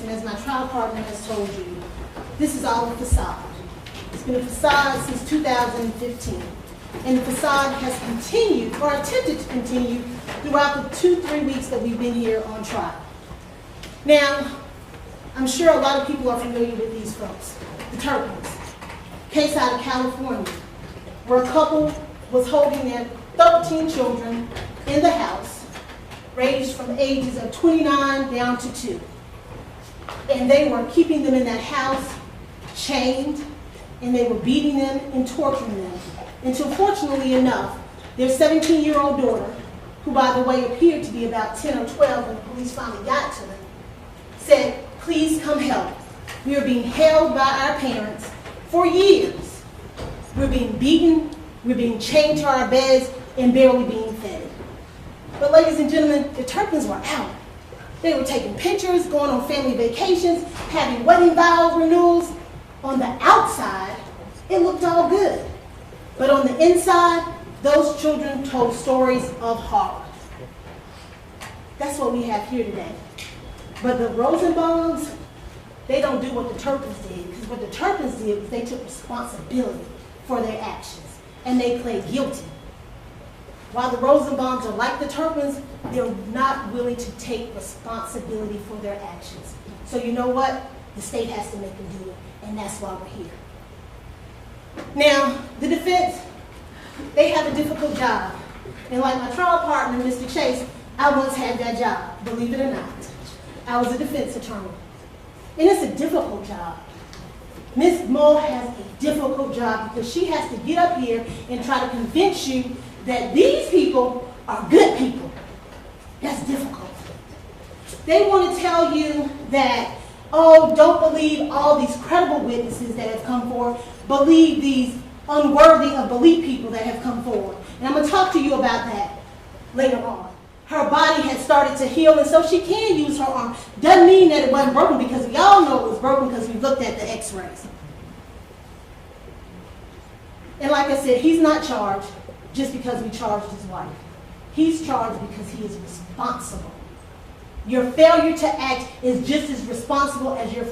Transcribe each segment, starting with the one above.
and as my trial partner has told you, this is all a facade. It's been a facade since 2015. And the facade has continued, or attempted to continue, throughout the 2-3 weeks that we've been here on trial. Now, I'm sure a lot of people are familiar with these folks, the Turpins. Case out of California, where a couple was holding their 13 children in the house, ranged from ages of 29 down to 2. And they were keeping them in that house, chained, and they were beating them and torturing them. Until, fortunately enough, their 17-year-old daughter, who by the way appeared to be about 10 or 12 when the police finally got to them, said, "Please come help. We are being held by our parents for years. We're being beaten, we're being chained to our beds, and barely being fed." But ladies and gentlemen, the Turpins were out. They were taking pictures, going on family vacations, having wedding vow renewals. On the outside, it looked all good. But on the inside, those children told stories of horror. That's what we have here today. But the Rosenbaums, they don't do what the Turpins did, because what the Turpins did was they took responsibility for their actions, and they played guilty. While the Rosenbaums are like the Turpins, they're not willing to take responsibility for their actions. So you know what? The state has to make them do it, and that's why we're here. Now, the defense, they have a difficult job. And like my trial partner, Mr. Chase, I once had that job, believe it or not. I was a defense attorney. And it's a difficult job. Ms. Moe has a difficult job because she has to get up here and try to convince you that these people are good people. That's difficult. They want to tell you that, oh, don't believe all these credible witnesses that have come forward. Believe these unworthy of belief people that have come forward. And I'm going to talk to you about that later on. Her body had started to heal, and so she can use her arm. Doesn't mean that it wasn't broken, because we all know it was broken because we looked at the x-rays. And like I said, he's not charged just because we charged his wife. He's charged because he is responsible. Your failure to act is just as responsible as your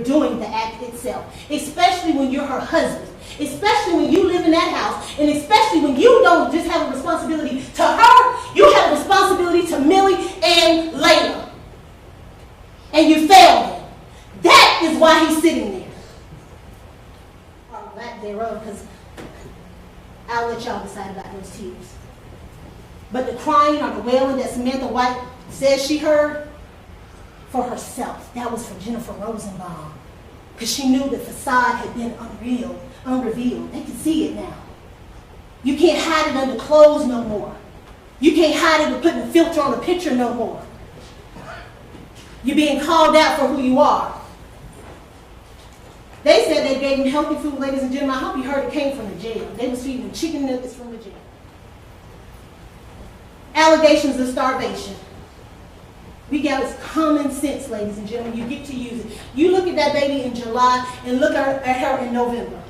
doing the act itself, especially when you're her husband, especially when you live in that house, and especially when you don't just have a responsibility to her, you have a responsibility to Millie and Layla. And you failed him. That is why he's sitting there. Or lack thereof, because I'll let y'all decide about those tears. But the crying or the wailing that Samantha White says she heard, for herself, that was for Jennifer Rosenbaum. Because she knew the facade had been unrevealed. They could see it now. You can't hide it under clothes no more. You can't hide it with putting a filter on a picture no more. You're being called out for who you are. They said they gave him healthy food, ladies and gentlemen. I hope you heard it came from the jail. They was feeding him chicken nuggets from the jail. Allegations of starvation. We got common sense, ladies and gentlemen. You get to use it. You look at that baby in July and look at her in November.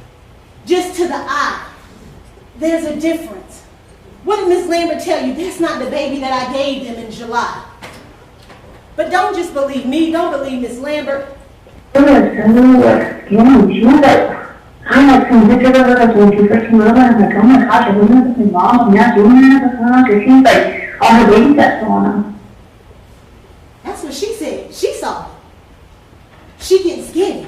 Just to the eye, there's a difference. What did Ms. Lambert tell you? That's not the baby that I gave them in July. But don't just believe me. Don't believe Ms. Lambert. That's what she said. She saw it. She getting skinny.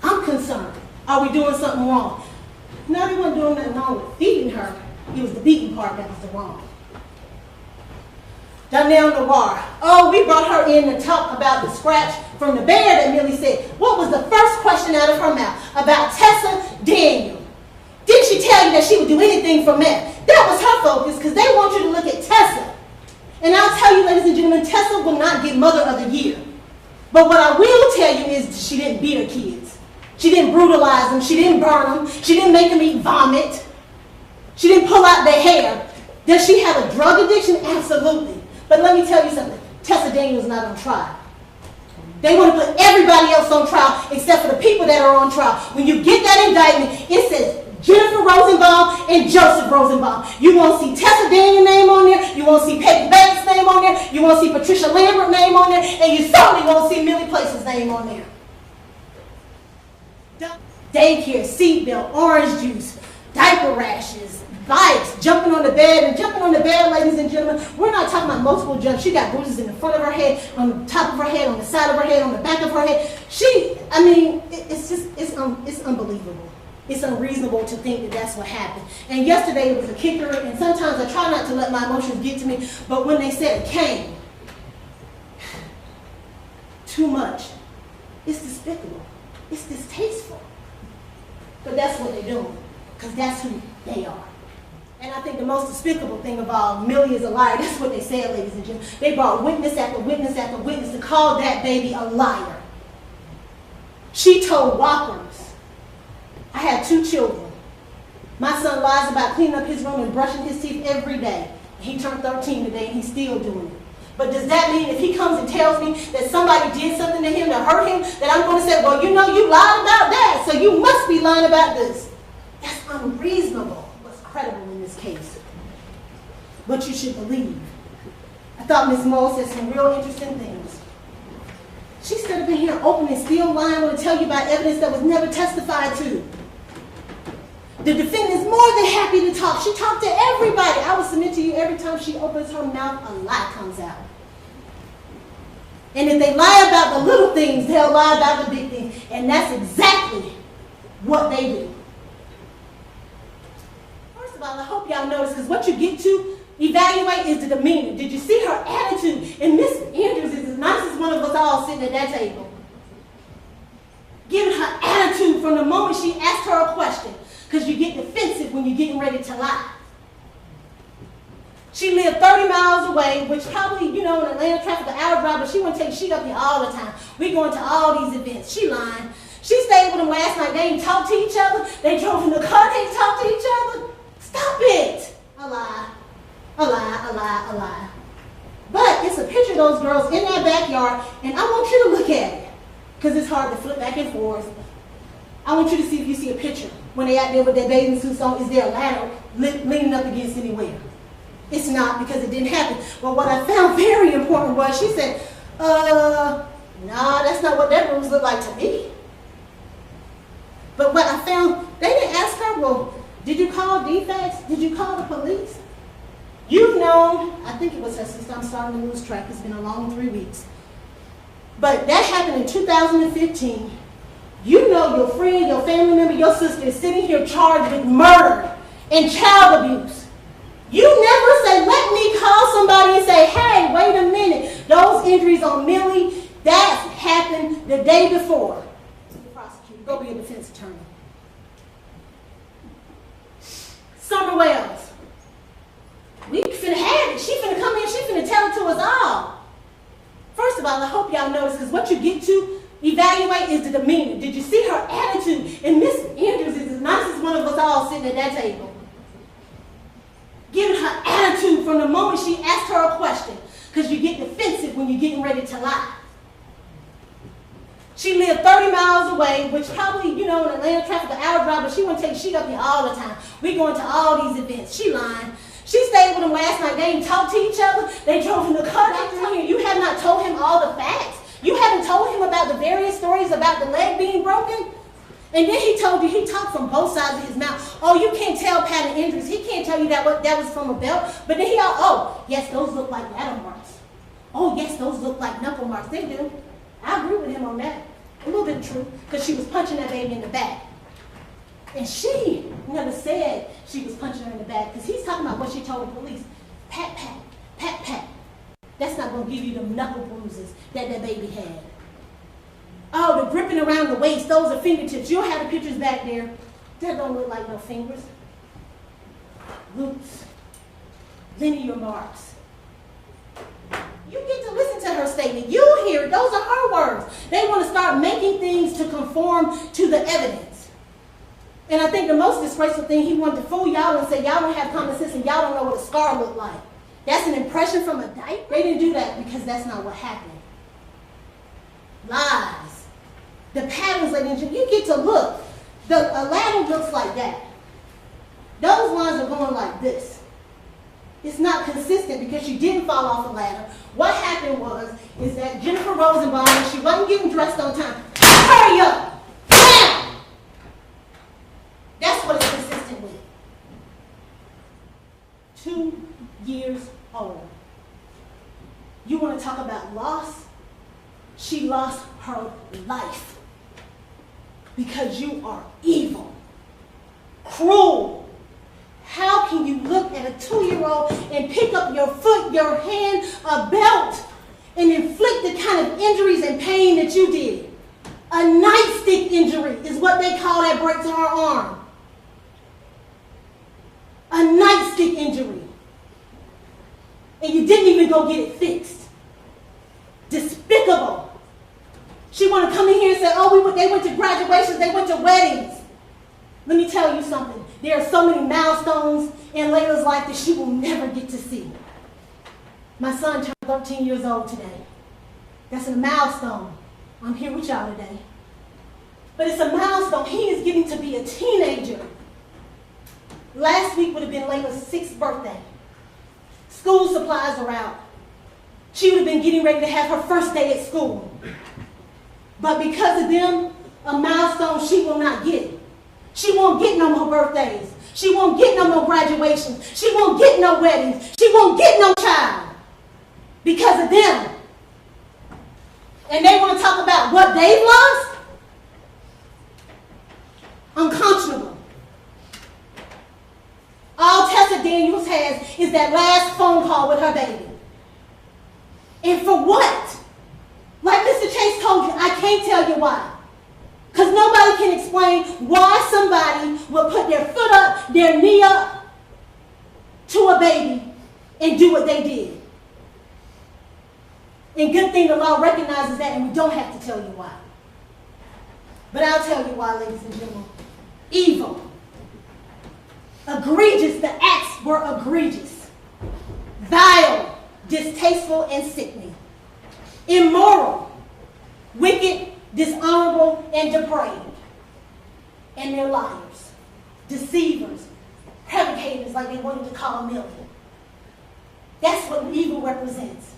I'm concerned. Are we doing something wrong? No, they weren't doing nothing wrong with feeding her. It was the beating part that was the wrong. Donnell Noir. Oh, we brought her in to talk about the scratch from the bear that Millie said. What was the first question out of her mouth? About Tessa Daniel. Did she tell you that she would do anything for meth? That was her focus, because they want you to look at Tessa. And I'll tell you, ladies and gentlemen, Tessa will not get Mother of the Year. But what I will tell you is she didn't beat her kids. She didn't brutalize them. She didn't burn them. She didn't make them eat vomit. She didn't pull out their hair. Does she have a drug addiction? Absolutely. But let me tell you something. Tessa Daniels is not on trial. They want to put everybody else on trial except for the people that are on trial. When you get that indictment, it says Jennifer Rosenbaum and Joseph Rosenbaum. You won't see Tessa Daniels' name on there. You won't see Peggy Banks' name on there. You won't see Patricia Lambert's name on there. And you certainly won't see Millie Place's name on there. Daycare, seatbelt, orange juice, diaper rashes, bikes, jumping on the bed. And jumping on the bed, ladies and gentlemen, we're not talking about multiple jumps. She got bruises in the front of her head, on the top of her head, on the side of her head, on the back of her head. It's unbelievable. It's unreasonable to think that that's what happened. And yesterday it was a kicker, and sometimes I try not to let my emotions get to me, but when they said it came, too much. It's despicable. It's distasteful. But that's what they're doing, because that's who they are. And I think the most despicable thing of all, Millie is a liar. That's what they said, ladies and gentlemen. They brought witness after witness after witness to call that baby a liar. She told Walkers, I have 2 children. My son lies about cleaning up his room and brushing his teeth every day. He turned 13 today and he's still doing it. But does that mean if he comes and tells me that somebody did something to him to hurt him, that I'm going to say, well, you know, you lied about that, so you must be lying about this? That's unreasonable. What's credible in this case? But you should believe. I thought Ms. Moore said some real interesting things. She stood up in here open and still lying when to tell you about evidence that was never testified to. The defendant is more than happy to talk. She talked to everybody. I will submit to you, every time she opens her mouth, a lie comes out. And if they lie about the little things, they'll lie about the big things. And that's exactly what they do. First of all, I hope y'all notice, because what you get to evaluate is the demeanor. Did you see her attitude? And Miss Andrews is as nice as one of us all sitting at that table. Giving her attitude from the moment she asked her a question. Because you get defensive when you're getting ready to lie. She lived 30 miles away, which probably, you know, in Atlanta traffic, an hour drive, but she wouldn't take shit up here all the time. We going to all these events. She lying. She stayed with them last night. They didn't talk to each other. They drove in the car. They didn't talk to each other. Stop it. A lie. A lie, a lie, a lie. But it's a picture of those girls in that backyard, and I want you to look at it, because it's hard to flip back and forth. I want you to see if you see a picture. When they out there with their bathing suits on, is there a ladder leaning up against anywhere? It's not, because it didn't happen. But what I found very important was, she said, nah, that's not what that rooms look like to me. But what I found, they didn't ask her, well, did you call DFAX? Did you call the police? You've known, I think it was her sister, I'm starting to lose track, it's been a long 3 weeks. But that happened in 2015. You know your friend, your family member, your sister is sitting here charged with murder and child abuse. You never say, let me call somebody and say, hey, wait a minute. Those injuries on Millie, that happened the day before. To the prosecutor, go be a defense attorney. Summer Wells. We finna have it. She finna come in, she finna tell it to us all. First of all, I hope y'all notice, because what you get to evaluate is the demeanor. Did you see her attitude? And Miss Andrews is as nice as one of us all sitting at that table. Giving her attitude from the moment she asked her a question, because you get defensive when you're getting ready to lie. She lived 30 miles away, which probably, you know, in Atlanta traffic, an hour drive, but she wouldn't take shit up here all the time. We going to all these events. She lying. She stayed with them last night. They didn't talk to each other. They drove in the car. You have not told him all the facts. You haven't told him about the various stories about the leg being broken. And then he told you, he talked from both sides of his mouth. Oh, you can't tell pattern injuries. He can't tell you that was from a belt. But then oh, yes, those look like ladder marks. Oh, yes, those look like knuckle marks. They do. I agree with him on that. A little bit true, because she was punching that baby in the back. And she never said she was punching her in the back, because he's talking about what she told the police. Pat, pat, pat, pat. That's not going to give you the knuckle bruises that baby had. Oh, the gripping around the waist, those are fingertips. You'll have the pictures back there. That don't look like no fingers. Loose, linear marks. You get to listen to her statement. You hear it. Those are her words. They want to start making things to conform to the evidence. And I think the most disgraceful thing, he wanted to fool y'all and say y'all don't have common sense and y'all don't know what a scar looked like. That's an impression from a diaper. They didn't do that because that's not what happened. Lies. The patterns, ladies and gentlemen, you get to look. A ladder looks like that. Those lines are going like this. It's not consistent because she didn't fall off the ladder. What happened is that Jennifer Rosenbaum, when she wasn't getting dressed on time, hurry up! Bam! That's what it's consistent with. 2 years old. You want to talk about loss? She lost her life because you are evil, cruel. How can you look at a 2-year-old and pick up your foot, your hand, a belt, and inflict the kind of injuries and pain that you did? A nightstick injury is what they call that break to her arm. A nightstick injury. And you didn't even go get it fixed. Despicable. She want to come in here and say, oh, they went to graduations, they went to weddings. Let me tell you something. There are so many milestones in Laila's life that she will never get to see. My son turned 13 years old today. That's a milestone. I'm here with y'all today. But it's a milestone. He is getting to be a teenager. Last week would have been Laila's 6th birthday. School supplies are out. She would have been getting ready to have her first day at school. But because of them, a milestone she will not get. She won't get no more birthdays. She won't get no more graduations. She won't get no weddings. She won't get no child. Because of them. And they want to talk about what they've lost? Unconscionable. All Daysha Daniels has is that last phone call with her baby. And for what? Like Mr. Chase told you, I can't tell you why. Because nobody can explain why somebody will put their foot up, their knee up to a baby and do what they did. And good thing the law recognizes that and we don't have to tell you why. But I'll tell you why, ladies and gentlemen. Evil. Egregious. The acts were egregious. Vile, distasteful, and sickening. Immoral, wicked, dishonorable, and depraved. And they're liars, deceivers, provocators, like they wanted to call Milton. That's what evil represents.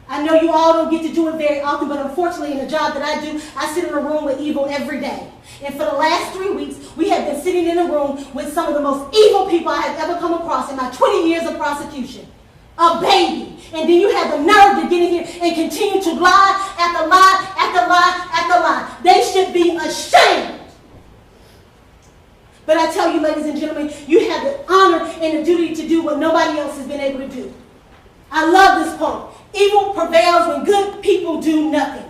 I know you all don't get to do it very often, but unfortunately in the job that I do, I sit in a room with evil every day. And for the last 3 weeks, we have been sitting in a room with some of the most evil people I have ever come across in my 20 years of prosecution. A baby. And then you have the nerve to get in here and continue to lie after lie after lie after lie. They should be ashamed. But I tell you, ladies and gentlemen, you have the honor and the duty to do what nobody else has been able to do. I love this quote. Evil prevails when good people do nothing.